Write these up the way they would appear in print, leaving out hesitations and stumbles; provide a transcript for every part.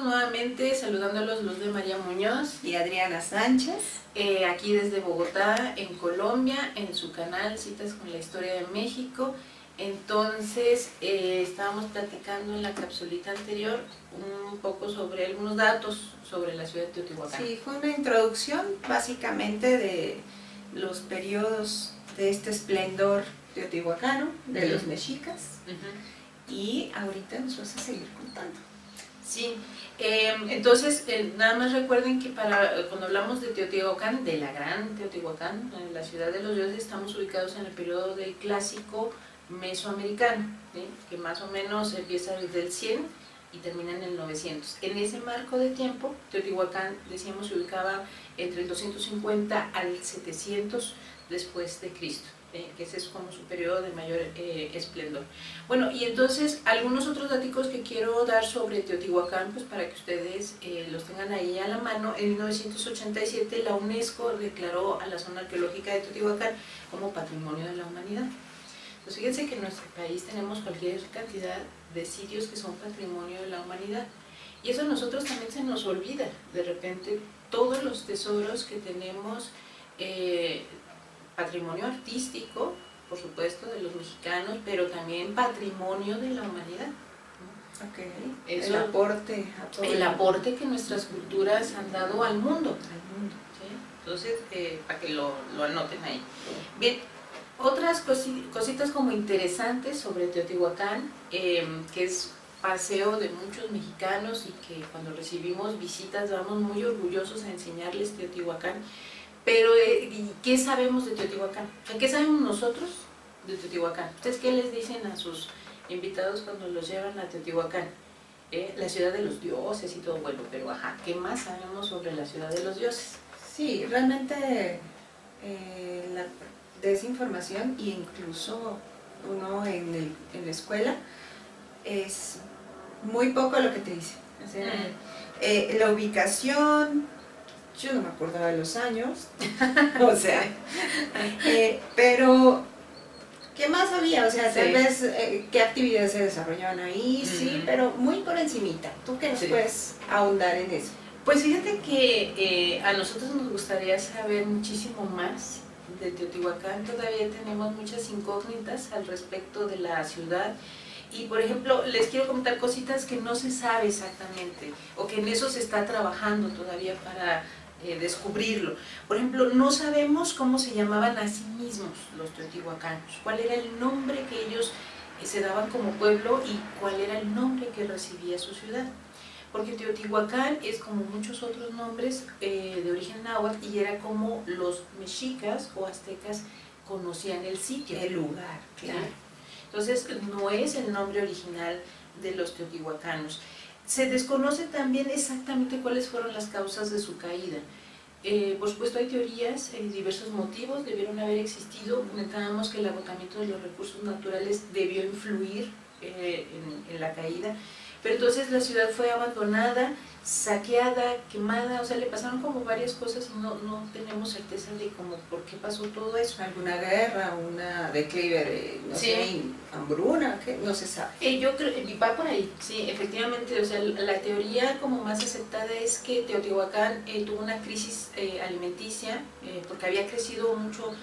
nuevamente saludándolos Luz de María Muñoz y Adriana Sánchez, aquí desde Bogotá, en Colombia, en su canal Citas con la Historia de México. Entonces, estábamos platicando en la capsulita anterior un poco sobre algunos datos sobre la ciudad de Teotihuacán. Sí, fue una introducción básicamente de los periodos de este esplendor teotihuacano, de los mexicas, y ahorita nos vas a seguir contando. Sí, entonces nada más recuerden que cuando hablamos de Teotihuacán, de la gran Teotihuacán, la ciudad de los dioses, estamos ubicados en el periodo del clásico mesoamericano, ¿sí? Que más o menos empieza desde el 100 y termina en el 900. En ese marco de tiempo, Teotihuacán, decíamos, se ubicaba entre el 250 al 700 después de Cristo. Que ese es como su periodo de mayor esplendor. Bueno, y entonces algunos otros datos que quiero dar sobre Teotihuacán, pues para que ustedes los tengan ahí a la mano. En 1987 la UNESCO declaró a la zona arqueológica de Teotihuacán como Patrimonio de la Humanidad. Pues fíjense que en nuestro país tenemos cualquier cantidad de sitios que son Patrimonio de la Humanidad. Y eso a nosotros también se nos olvida. De repente todos los tesoros que tenemos, patrimonio artístico, por supuesto, de los mexicanos, pero también patrimonio de la humanidad. Okay. Eso, el aporte a todo el aporte que nuestras culturas han dado al mundo. ¿Sí? Entonces, para que lo anoten ahí. Bien, otras cositas como interesantes sobre Teotihuacán, que es paseo de muchos mexicanos y que cuando recibimos visitas vamos muy orgullosos a enseñarles Teotihuacán. Pero, ¿qué sabemos de Teotihuacán? ¿Qué sabemos nosotros de Teotihuacán? ¿Ustedes qué les dicen a sus invitados cuando los llevan a Teotihuacán? La ciudad de los dioses y todo, bueno, pero ajá, ¿qué más sabemos sobre la ciudad de los dioses? Sí, realmente de esa información, y incluso uno en la escuela, es muy poco lo que te dice. O sea, la ubicación, yo no me acordaba de los años, o sea, pero ¿qué más había? O sea, tal vez qué actividades se desarrollaban ahí, sí, pero muy por encimita. ¿Tú qué nos puedes ahondar en eso? Pues fíjate que a nosotros nos gustaría saber muchísimo más de Teotihuacán. Todavía tenemos muchas incógnitas al respecto de la ciudad. Y por ejemplo, les quiero comentar cositas que no se sabe exactamente, o que en eso se está trabajando todavía para descubrirlo. Por ejemplo, no sabemos cómo se llamaban a sí mismos los teotihuacanos, cuál era el nombre que ellos se daban como pueblo y cuál era el nombre que recibía su ciudad. Porque Teotihuacán es como muchos otros nombres de origen náhuatl, y era como los mexicas o aztecas conocían el sitio. El lugar, claro. ¿Sí? Entonces, no es el nombre original de los teotihuacanos. Se desconoce también exactamente cuáles fueron las causas de su caída. Por supuesto hay teorías, diversos motivos debieron haber existido. Comentábamos que el agotamiento de los recursos naturales debió influir en la caída, pero entonces la ciudad fue abandonada, saqueada, quemada, o sea, le pasaron como varias cosas y no tenemos certeza de cómo, por qué pasó todo eso. ¿Alguna guerra, una declive de, no sé, hambruna? ¿Qué? No se sabe. Yo creo, va por ahí, sí, efectivamente, o sea, la teoría como más aceptada es que Teotihuacán tuvo una crisis alimenticia, porque había crecido mucho,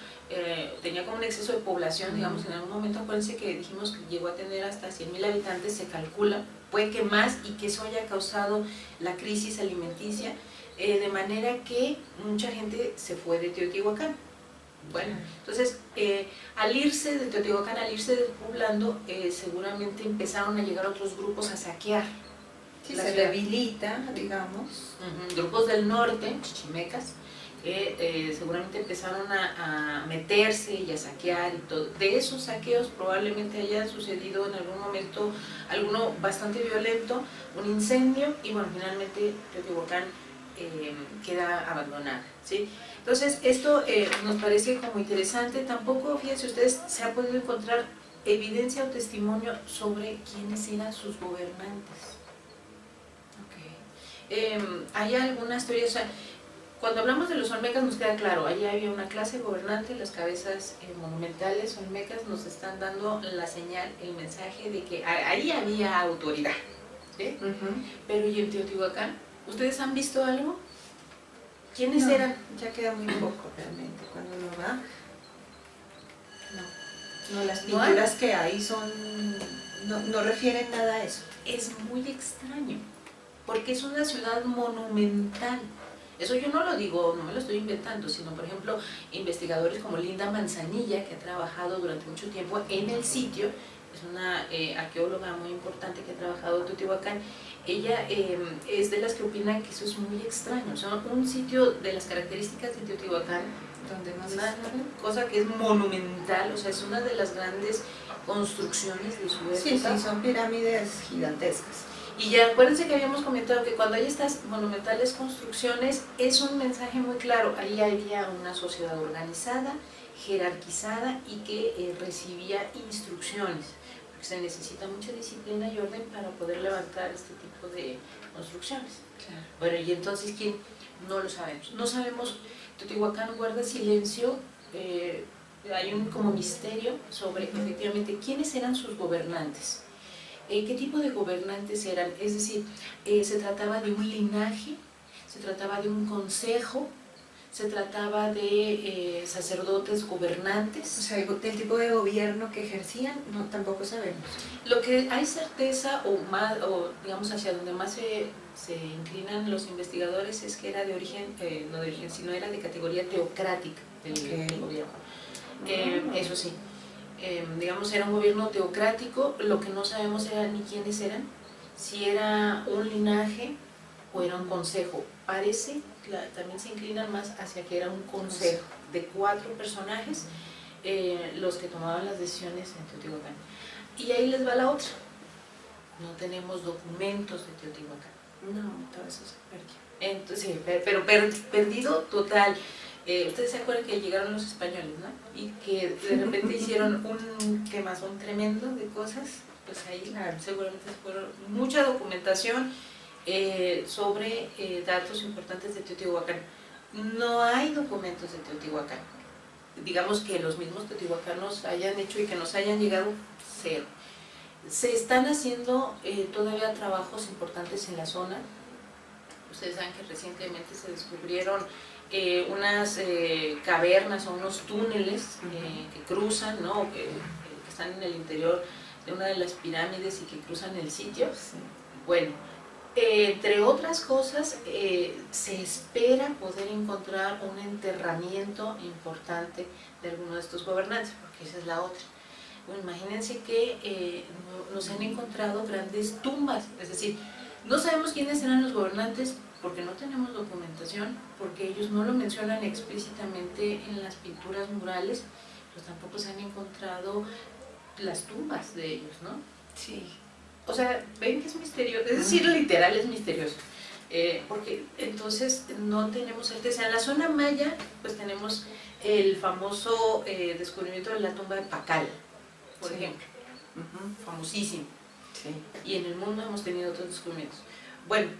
tenía como un exceso de población, digamos, en algún momento, acuérdense que dijimos que llegó a tener hasta 100,000 habitantes, se calcula, puede que más, y que eso haya causado la crisis alimenticia, de manera que mucha gente se fue de Teotihuacán. Bueno, entonces, al irse de Teotihuacán, al irse despoblando, seguramente empezaron a llegar otros grupos a saquear. Sí, se debilita, digamos. Grupos del norte, chichimecas, seguramente empezaron a meterse y a saquear y todo. De esos saqueos probablemente haya sucedido en algún momento alguno bastante violento, un incendio, y bueno, finalmente Teotihuacán queda abandonada, ¿sí? Entonces esto nos parece como interesante. Tampoco, fíjense ustedes, se ha podido encontrar evidencia o testimonio sobre quiénes eran sus gobernantes. Hay algunas teorías, o sea, cuando hablamos de los olmecas nos queda claro, allí había una clase gobernante, las cabezas monumentales olmecas nos están dando la señal, el mensaje de que ahí había autoridad, ¿sí? Ujú. Pero ¿y en Teotihuacán? ¿Ustedes han visto algo? ¿Quiénes No, eran? ya queda muy poco realmente. Cuando uno va, no, las No hay. pinturas que hay son, no refieren nada a eso. Es muy extraño, porque es una ciudad monumental. Eso yo no lo digo, no me lo estoy inventando, sino por ejemplo investigadores como Linda Manzanilla, que ha trabajado durante mucho tiempo en el sitio, es una arqueóloga muy importante que ha trabajado en Teotihuacán. Ella es de las que opinan que eso es muy extraño, o sea, un sitio de las características de Teotihuacán, Donde no una cosa que es monumental, o sea, es una de las grandes construcciones de su Sí, época. sí, son pirámides gigantescas. Y ya acuérdense que habíamos comentado que cuando hay estas monumentales construcciones es un mensaje muy claro, ahí había una sociedad organizada, jerarquizada y que recibía instrucciones, porque se necesita mucha disciplina y orden para poder levantar este tipo de construcciones. Claro. Bueno, y entonces, ¿quién? No lo sabemos. No sabemos, Teotihuacán guarda silencio, hay un como misterio sobre efectivamente quiénes eran sus gobernantes. ¿Qué tipo de gobernantes eran? Es decir, se trataba de un linaje, se trataba de un consejo, se trataba de sacerdotes gobernantes. O sea, del tipo de gobierno que ejercían, no, tampoco sabemos. Lo que hay certeza, o más, o digamos hacia donde más se inclinan los investigadores, es que era de origen, no de origen, sino era de categoría teocrática del gobierno. Eso sí. Digamos, era un gobierno teocrático, lo que no sabemos era ni quiénes eran, si era un linaje o era un consejo. Parece, también se inclinan más hacia que era un consejo de 4 personajes los que tomaban las decisiones en Teotihuacán. Y ahí les va la otra, no tenemos documentos de Teotihuacán. No, todo eso se perdió. Entonces, sí, pero perdido total. Ustedes se acuerdan que llegaron los españoles, ¿no? Y que de repente hicieron un quemazón tremendo de cosas, pues ahí Claro. seguramente fueron mucha documentación sobre datos importantes de Teotihuacán. No hay documentos de Teotihuacán. Digamos que los mismos teotihuacanos hayan hecho y que nos hayan llegado, cero. Se están haciendo todavía trabajos importantes en la zona. Ustedes saben que recientemente se descubrieron unas cavernas o unos túneles que cruzan, ¿no? que están en el interior de una de las pirámides y que cruzan el sitio. Sí. Bueno, entre otras cosas, se espera poder encontrar un enterramiento importante de alguno de estos gobernantes, porque esa es la otra. Bueno, imagínense que nos han encontrado grandes tumbas, es decir, no sabemos quiénes eran los gobernantes porque no tenemos documentación, porque ellos no lo mencionan explícitamente en las pinturas murales, pero tampoco se han encontrado las tumbas de ellos, ¿no? Sí. O sea, ven que es misterioso, es decir, literal es misterioso, porque entonces no tenemos certeza. En la zona maya, pues tenemos el famoso descubrimiento de la tumba de Pacal, por ejemplo, famosísimo. Sí. Y en el mundo hemos tenido otros descubrimientos. Bueno,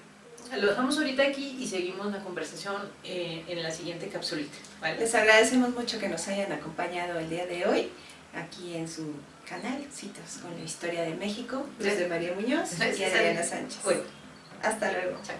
lo dejamos ahorita aquí y seguimos la conversación en la siguiente capsulita, ¿vale? Les agradecemos mucho que nos hayan acompañado el día de hoy, aquí en su canal, Citas con la Historia de México, desde María Muñoz y Adriana Sánchez. Bueno, hasta luego. chao.